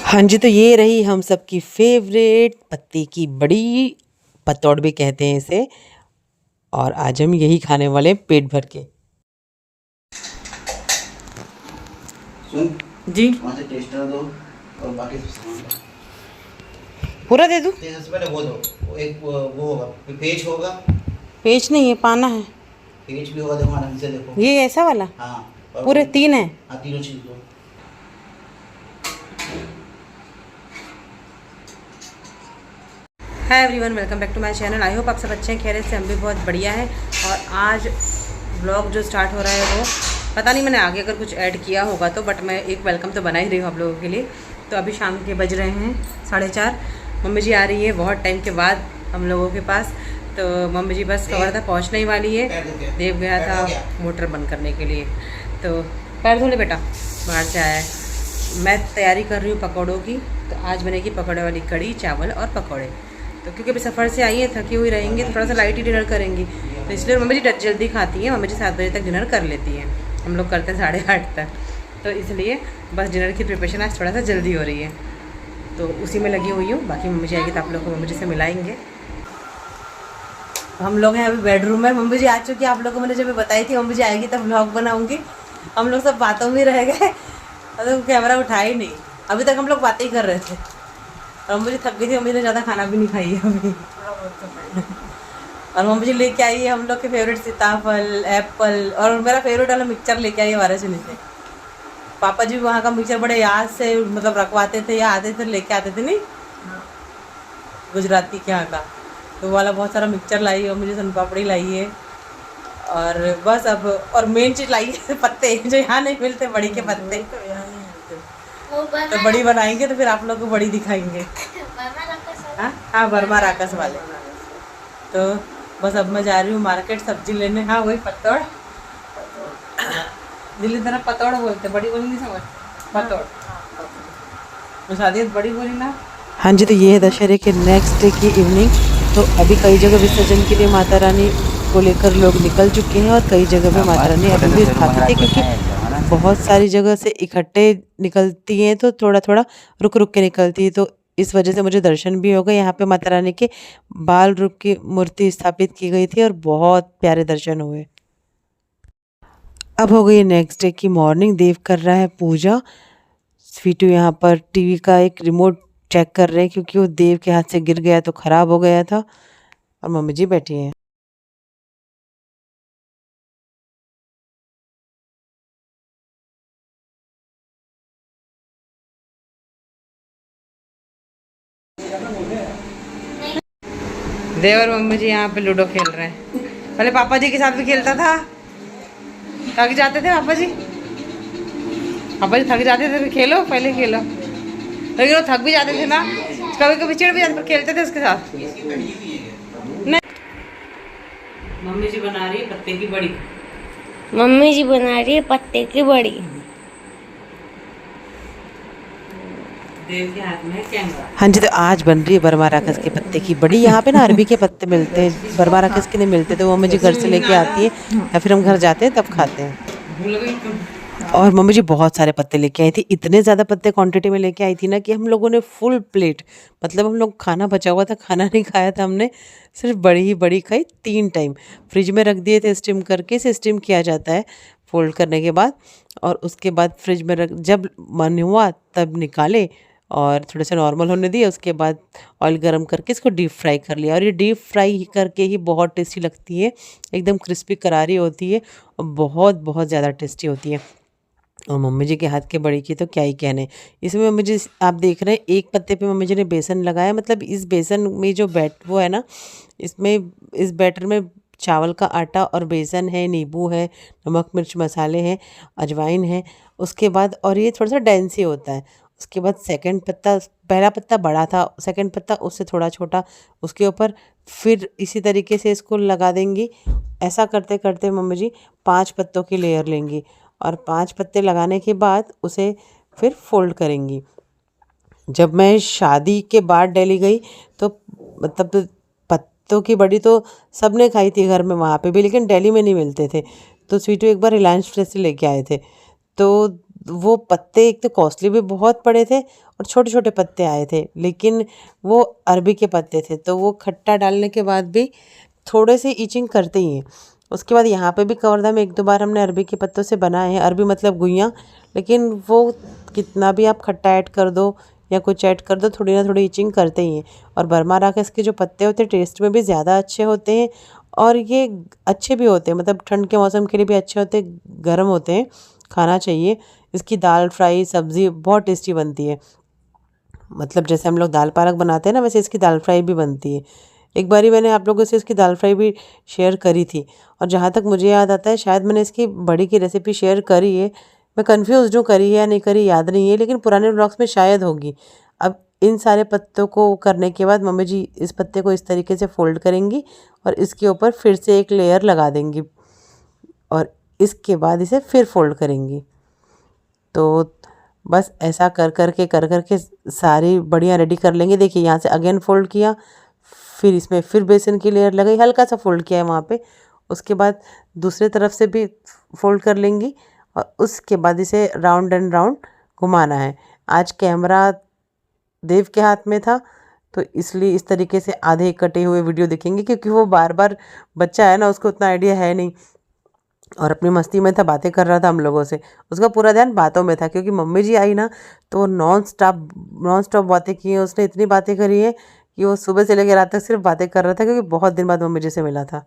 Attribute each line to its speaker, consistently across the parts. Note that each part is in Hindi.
Speaker 1: हाँ जी, तो ये रही हम सबकी फेवरेट पत्ते की बड़ी, पतौड़ भी कहते हैं इसे। और आज हम यही खाने वाले हैं पेट भर के।
Speaker 2: सुन
Speaker 1: जी
Speaker 2: वहाँ से टेस्टर दो और बाकी सब सामान दो।
Speaker 1: पूरा दे दूँ?
Speaker 2: सबसे पहले वो दो, वो होगा, पेज होगा।
Speaker 1: पेज नहीं है, पाना है।
Speaker 2: पेज भी होगा, देखो आराम से देखो।
Speaker 1: ये ऐसा वाला?
Speaker 2: हाँ और
Speaker 1: पूरे 3 है?
Speaker 2: हाँ, तीनों चीज दो।
Speaker 1: Hi everyone, welcome back to my channel. I hope आप सब अच्छे हैं, खैरियत से। हम भी बहुत बढ़िया है। और आज व्लॉग जो स्टार्ट हो रहा है वो पता नहीं मैंने आगे अगर कुछ ऐड किया होगा तो, बट मैं एक वेलकम तो बना ही रही हूँ आप लोगों के लिए। तो अभी शाम के बज रहे हैं 4:30। मम्मी जी आ रही है बहुत टाइम के बाद हम लोगों के पास। तो मम्मी जी बस कवर था, पहुँचने ही वाली है। देव गया था मोटर बंद करने के लिए। तो पैर धो ले बेटा, बाहर से आया है। मैं तैयारी कर रही हूँ पकौड़ों की। तो आज बनेगी पकौड़े वाली कड़ी, चावल और पकौड़े। तो क्योंकि अभी सफ़र से आई है, थकी हुई रहेंगी, तो थोड़ा सा लाइट ही डिनर करेंगी। तो इसलिए मम्मी जी जल्दी खाती हैं। मम्मी जी 7 बजे तक डिनर कर लेती हैं। हम लोग करते हैं 8:30 तक। तो इसलिए बस डिनर की प्रिपरेशन आज थोड़ा सा जल्दी हो रही है, तो उसी में लगी हुई हूँ। बाकी मम्मी जी आएगी तो आप लोग को मम्मी जी से मिलाएंगे। हम लोग हैं अभी बेडरूम में। मम्मी जी आ चुकी है। आप लोग को मैंने जब बताई थी मम्मी जी आएगी तब व्लॉग बनाऊँगी। हम लोग सब बातों में रह गए, तो कैमरा उठा ही नहीं। अभी तक हम लोग बातें ही कर रहे थे। और मुझे थक गई थी, मम्मी ने ज़्यादा खाना भी नहीं खाई है अभी। और मम्मी जी लेके आई है हम लोग के फेवरेट सीताफल, एप्पल, और मेरा फेवरेट वाला मिक्सचर लेके आई है वाराणसी से। पापा जी वहाँ का मिक्सचर बड़े याद से मतलब रखवाते थे या आते थे लेके आते थे, नहीं गुजराती के यहाँ का। तो वाला बहुत सारा मिक्सचर लाई है। मुझे सन पापड़ी लाई है। और बस अब और मेन चीज़ लाई है पत्ते, जो यहाँ नहीं मिलते, बड़ी के पत्ते। तो बड़ी बनाएंगे तो फिर आप लोग को बड़ी दिखाएंगे। हाँ, बर्मा राकस वाले। तो बस अब मैं जा रही हूँ मार्केट सब्जी लेने। हाँ वही पतौड़, दिल्ली तरफ पतौड़ बोलते, बड़ी बोली नहीं समझ, पतौड़। शादी बड़ी बोली ना। हाँ जी, तो ये है दशहरे के नेक्स्ट डे की इवनिंग। तो अभी कई जगह विसर्जन के लिए माता रानी को लेकर लोग निकल चुके हैं, और कई जगह पे माता रानी अभी भी स्थापित है, क्योंकि बहुत सारी जगह से इकट्ठे निकलती हैं तो थोड़ा थोड़ा रुक रुक के निकलती है। तो इस वजह से मुझे दर्शन भी हो गए। यहाँ पे माता रानी के बाल रूप की मूर्ति स्थापित की गई थी और बहुत प्यारे दर्शन हुए। अब हो गई नेक्स्ट डे की मॉर्निंग। देव कर रहा है पूजा। स्वीटू यहाँ पर टीवी का एक रिमोट चेक कर रहे हैं, क्योंकि वो देव के हाथ से गिर गया तो ख़राब हो गया था। और मम्मी जी बैठी हैं। देव और मम्मी जी यहाँ पे लूडो खेल रहे हैं। पहले पापा जी के साथ भी खेलता था, थक जाते थे पापा जी। पापा जी थक जाते थे, खेलो पहले खेलो। लेकिन वो थक भी जाते थे ना, कभी कभी चिढ़ भी जाते, पर खेलते थे उसके साथ। नहीं, मम्मी जी बना रही है पत्ते की बड़ी।
Speaker 3: मम्मी जी बना रही है पत्ते की बड़ी।
Speaker 1: देव के हाथ में कैमरा। हाँ जी, तो आज बन रही है बर्मा राकस के पत्ते की बड़ी। यहाँ पे ना अरबी के पत्ते मिलते हैं, बर्मा राकस के नहीं मिलते, तो वो मम्मी जी घर से लेके आती है, या फिर हम घर जाते हैं तब खाते हैं। और मम्मी जी बहुत सारे पत्ते लेके आई थी। इतने ज़्यादा पत्ते क्वांटिटी में लेके आई थी ना कि हम लोगों ने फुल प्लेट, मतलब हम लोग खाना बचा हुआ था, खाना नहीं खाया था हमने, सिर्फ बड़ी ही बड़ी खाई 3 टाइम। फ्रिज में रख दिए थे स्टीम करके। इसे स्टीम किया जाता है फोल्ड करने के बाद, और उसके बाद फ्रिज में रख, जब मन हुआ तब निकाले और थोड़ा सा नॉर्मल होने दिए। उसके बाद ऑयल गरम करके इसको डीप फ्राई कर लिया। और ये डीप फ्राई करके ही बहुत टेस्टी लगती है, एकदम क्रिस्पी करारी होती है और बहुत बहुत ज़्यादा टेस्टी होती है। और मम्मी जी के हाथ के बड़ी की तो क्या ही कहने। इसमें मम्मी जी आप देख रहे हैं एक पत्ते पे मम्मी जी ने बेसन लगाया। मतलब इस बेसन में जो वो है ना, इसमें इस बैटर में चावल का आटा और बेसन है, नींबू है, नमक मिर्च मसाले हैं, अजवाइन है। उसके बाद और ये थोड़ा सा डेंसी होता है। उसके बाद सेकंड पत्ता, पहला पत्ता बड़ा था, सेकंड पत्ता उससे थोड़ा छोटा, उसके ऊपर फिर इसी तरीके से इसको लगा देंगी। ऐसा करते करते मम्मी जी 5 पत्तों की लेयर लेंगी, और 5 पत्ते लगाने के बाद उसे फिर फोल्ड करेंगी। जब मैं शादी के बाद दिल्ली गई तो मतलब पत्तों की बड़ी तो सबने खाई थी घर में वहाँ पे भी, लेकिन दिल्ली में नहीं मिलते थे। तो स्वीटू एक बार रिलायंस फ्रेश से लेके आए थे। तो वो पत्ते एक तो कॉस्टली भी बहुत पड़े थे और छोटे छोटे पत्ते आए थे, लेकिन वो अरबी के पत्ते थे तो वो खट्टा डालने के बाद भी थोड़े से ईचिंग करते ही हैं। उसके बाद यहाँ पे भी कवर्धा में 1-2 बार हमने अरबी के पत्तों से बनाए हैं, अरबी मतलब गुइयाँ, लेकिन वो कितना भी आप खट्टा ऐड कर दो या कुछ ऐड कर दो, थोड़ी ना थोड़ी ईचिंग करते ही हैं। और बर्मा राकेश के जो पत्ते होते हैं टेस्ट में भी ज़्यादा अच्छे होते हैं और ये अच्छे भी होते हैं, मतलब ठंड के मौसम के लिए भी अच्छे होते हैं, गर्म होते हैं, खाना चाहिए। इसकी दाल फ्राई सब्ज़ी बहुत टेस्टी बनती है, मतलब जैसे हम लोग दाल पालक बनाते हैं ना वैसे इसकी दाल फ्राई भी बनती है। एक बारी मैंने आप लोगों से इसकी दाल फ्राई भी शेयर करी थी और जहाँ तक मुझे याद आता है शायद मैंने इसकी बड़ी की रेसिपी शेयर करी है, मैं कंफ्यूज हूँ करी है या नहीं करी याद नहीं है, लेकिन पुराने ब्लॉग्स में शायद होगी। अब इन सारे पत्तों को करने के बाद मम्मी जी इस पत्ते को इस तरीके से फोल्ड करेंगी और इसके ऊपर फिर से एक लेयर लगा देंगी और इसके बाद इसे फिर फोल्ड करेंगी। तो बस ऐसा कर के सारी बड़ियाँ रेडी कर लेंगे। देखिए यहाँ से अगेन फोल्ड किया, फिर इसमें फिर बेसन की लेयर लगाई, हल्का सा फोल्ड किया है वहाँ पे, उसके बाद दूसरे तरफ से भी फोल्ड कर लेंगी और उसके बाद इसे राउंड एंड राउंड घुमाना है। आज कैमरा देव के हाथ में था तो इसलिए इस तरीके से आधे कटे हुए वीडियो दिखेंगे, क्योंकि वो बार बार बच्चा है ना, उसको उतना आइडिया है नहीं और अपनी मस्ती में था, बातें कर रहा था हम लोगों से, उसका पूरा ध्यान बातों में था। क्योंकि मम्मी जी आई ना तो नॉन स्टॉप बातें की हैं, उसने इतनी बातें करी हैं कि वो सुबह से लेकर रात तक सिर्फ बातें कर रहा था, क्योंकि बहुत दिन बाद मम्मी जी से मिला था।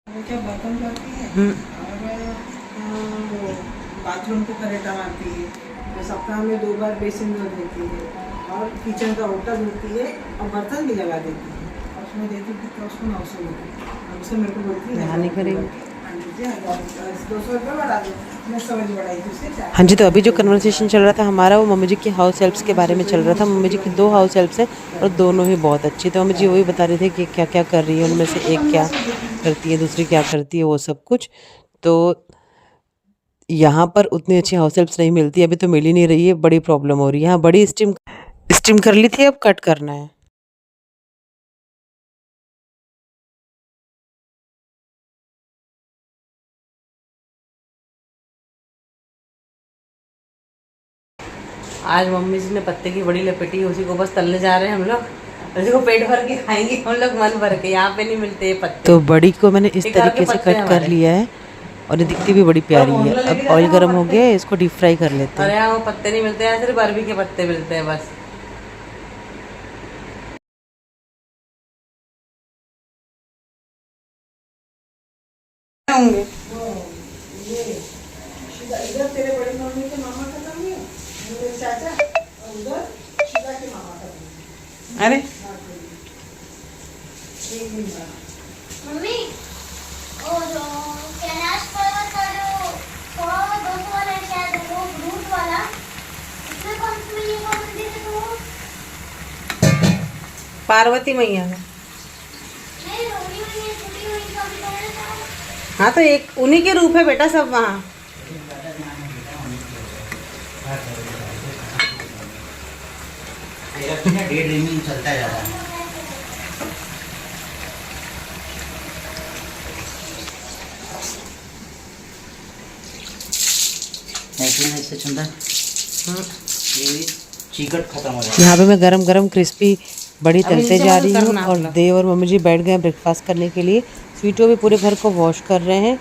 Speaker 4: क्या बर्तन करती है और वो बाथरूम को करेटा मारती है, तो सप्ताह में 2 बार बेसिन धो देती है और किचन का ओटा धोती है और बर्तन भी लगा देती है और उसमें देती है तो उसको 900 रुपये। उससे मेरे को बोलती है
Speaker 1: नहीं करेंगे।
Speaker 4: 200 रुपये बढ़ा दो, मैं समझ बढ़ाई थी उससे।
Speaker 1: हाँ जी, तो अभी जो कन्वर्सेशन चल रहा था हमारा वो मम्मी जी की हाउस हेल्प्स के बारे में चल रहा था। मम्मी जी की 2 हाउस हेल्प्स हैं और दोनों ही बहुत अच्छी, तो मम्मी जी वही बता रहे थे कि क्या क्या कर रही है, उनमें से एक क्या करती है दूसरी क्या करती है वो सब कुछ। तो यहाँ पर उतनी अच्छी हाउस हेल्प्स नहीं मिलती, अभी तो मिल ही नहीं रही है, बड़ी प्रॉब्लम हो रही है। यहाँ बड़ी स्टीम कर ली थी, अब कट करना है। आज मम्मी जी ने पत्ते की बड़ी लपेटी, उसी को बस तलने जा रहे हैं हम लोग, उसी को पेट भर के खाएंगे हम लोग, मन भर के। यहाँ पे नहीं मिलते ये पत्ते। तो बड़ी को मैंने इस तरीके से कट कर लिया है और ये दिखती भी बड़ी प्यारी है। अब ऑयल गर्म हो गया है, इसको डीप फ्राई कर लेते हैं। अरे यहाँ वो पत्ते नहीं मिलते हैं, सिर्फ अरबी के पत्ते मिलते हैं बस। होंगे
Speaker 4: इधर तेरे बड़ी मम्मी के मामा का नाम है, मेरे चाचा, और उधर शिवा के मामा का नाम है।
Speaker 1: अरे
Speaker 3: मम्मी और कैलाश पर्वत का जो 200 वाला है शायद, वो रूट वाला, उसमें कौन सी मैया का मंदिर है? तो
Speaker 1: पार्वती मैया है।
Speaker 3: नहीं, रोनी मैया छोटी हुई का भी है ना।
Speaker 1: हाँ तो एक उन्हीं के रूप है बेटा सब वहाँ।
Speaker 2: डेढ़ दिन चलता है ज़्यादा। इससे चंदा ये चिकट खत्म हो जाएगा।
Speaker 1: यहाँ पे मैं गरम गरम क्रिस्पी बड़ी तलते जा रही हूँ और देव और मम्मी जी बैठ गए ब्रेकफास्ट करने के लिए। स्वीटो भी पूरे घर को वॉश कर रहे हैं,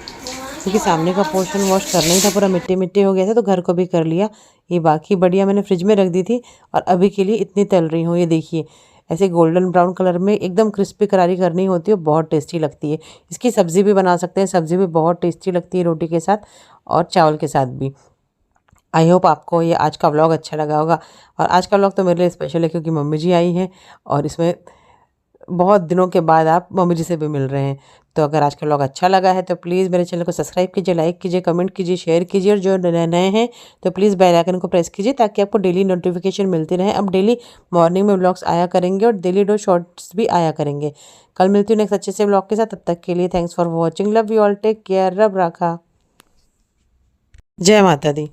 Speaker 1: क्योंकि सामने का पोर्शन वॉश करना ही था, पूरा मिट्टी मिट्टी हो गया था, तो घर को भी कर लिया। ये बाकी बढ़िया मैंने फ्रिज में रख दी थी और अभी के लिए इतनी तल रही हूँ। ये देखिए ऐसे गोल्डन ब्राउन कलर में एकदम क्रिस्पी करारी करनी होती है, बहुत टेस्टी लगती है। इसकी सब्ज़ी भी बना सकते हैं, सब्ज़ी भी बहुत टेस्टी लगती है रोटी के साथ और चावल के साथ भी। आई होप आपको ये आज का व्लॉग अच्छा लगा होगा। और आज का व्लॉग तो मेरे लिए स्पेशल है, क्योंकि मम्मी जी आई हैं और इसमें बहुत दिनों के बाद आप मम्मी जी से भी मिल रहे हैं। तो अगर आज का व्लॉग अच्छा लगा है तो प्लीज़ मेरे चैनल को सब्सक्राइब कीजिए, लाइक कीजिए, कमेंट कीजिए, शेयर कीजिए, और जो नए हैं तो प्लीज़ बेल आइकन को प्रेस कीजिए, ताकि आपको डेली नोटिफिकेशन मिलती रहे। अब डेली मॉर्निंग में व्लॉग्स आया करेंगे और डेली 2 शॉर्ट्स भी आया करेंगे। कल मिलती हूँ नेक्स्ट अच्छे से व्लॉग के साथ, तब तक के लिए thanks for watching, love you all, take care, रब रखा, जय माता दी।